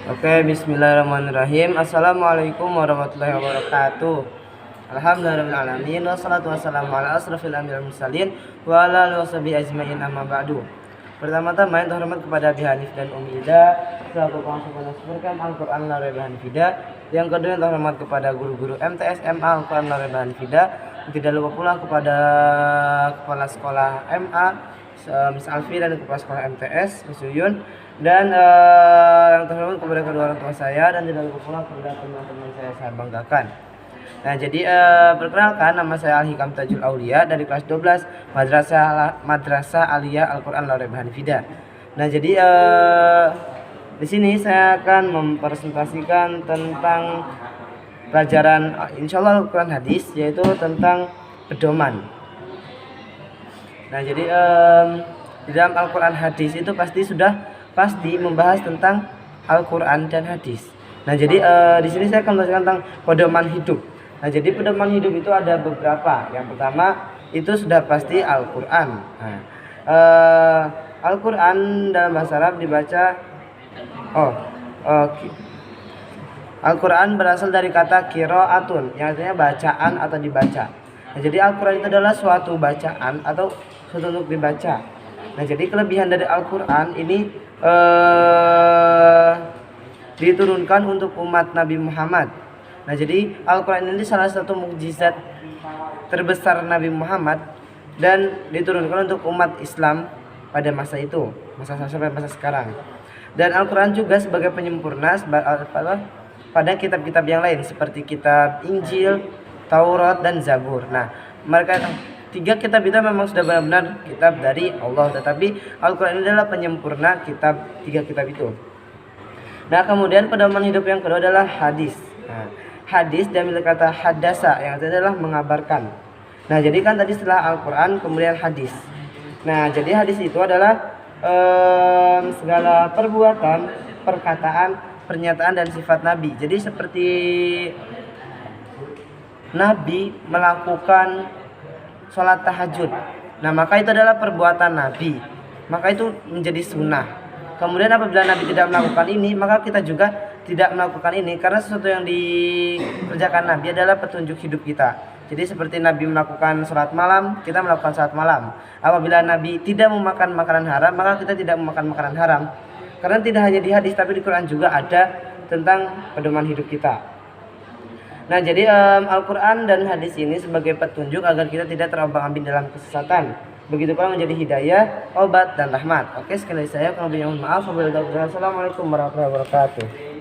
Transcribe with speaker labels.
Speaker 1: Oke, bismillahirrahmanirrahim. Assalamualaikum warahmatullahi wabarakatuh. Alhamdulillahirrahmanirrahim. Wassalatu wassalamu ala asrafil anbiya'i wal mursalin wa ala alihi washabihi ajmain, amma ba'du. Pertama-tama yang terhormat kepada Abi Hanif dan Umi Ida selaku pengawas menasbahkan Al-Qur'an Larebe Hanifida. Yang kedua yang terhormat kepada guru-guru MTS MA Al-Qur'an Larebe Hanifida. Tidak lupa pula kepada kepala sekolah MA Miss Alfi dan kepala sekolah MTS Miss Yuyun, dan yang terhormat kepada kedua orang tua saya, dan tidak lupa pula kepada teman-teman saya banggakan. Nah, jadi perkenalkan, nama saya Al-Hikam Tajul Aulia dari kelas 12 Madrasah Aliyah Al-Qur'an Larebe Hanifida. Nah, jadi di sini saya akan mempresentasikan tentang pelajaran insyaallah Al-Qur'an hadis, yaitu tentang pedoman. Nah, jadi di dalam Al-Qur'an hadis itu pasti membahas tentang Al-Qur'an dan hadis. Nah, jadi di sini saya akan menjelaskan tentang pedoman hidup. Nah, jadi pedoman hidup itu ada beberapa. Yang pertama itu sudah pasti Al-Qur'an. Nah, Al-Qur'an dalam bahasa Arab dibaca Al-Quran berasal dari kata qiraatun, yang artinya bacaan atau dibaca. Nah, jadi Al-Quran itu adalah suatu bacaan atau suatu untuk dibaca. Nah, jadi kelebihan dari Al-Quran ini diturunkan untuk umat Nabi Muhammad. Nah, jadi Al-Quran ini salah satu mukjizat terbesar Nabi Muhammad dan diturunkan untuk umat Islam pada masa itu, sampai masa sekarang. Dan Al-Quran juga sebagai penyempurna pada kitab-kitab yang lain seperti kitab Injil, Taurat, dan Zabur. Nah, mereka tiga kitab itu memang sudah benar-benar kitab dari Allah, tetapi Al-Quran ini adalah penyempurna tiga kitab itu. Nah, kemudian pedoman hidup yang kedua adalah hadis. Nah, hadis diambil dari kata hadasa, yang artinya adalah mengabarkan. Nah, jadi kan tadi setelah Al-Quran kemudian hadis. Nah, jadi hadis itu adalah segala perbuatan, perkataan, pernyataan, dan sifat Nabi. Jadi seperti Nabi melakukan sholat tahajud, nah maka itu adalah perbuatan Nabi, maka itu menjadi sunnah. Kemudian apabila Nabi tidak melakukan ini, maka kita juga tidak melakukan ini, karena sesuatu yang dikerjakan Nabi adalah petunjuk hidup kita. Jadi seperti Nabi melakukan sholat malam, kita melakukan sholat malam. Apabila Nabi tidak memakan makanan haram, maka kita tidak memakan makanan haram. Karena tidak hanya di hadis, tapi di Quran juga ada tentang pedoman hidup kita. Nah, jadi Al-Quran dan hadis ini sebagai petunjuk agar kita tidak terombang-ambing dalam kesesatan. Begitu pula menjadi hidayah, obat, dan rahmat. Oke, sekali lagi saya mohon maaf. Wassalamualaikum warahmatullahi wabarakatuh.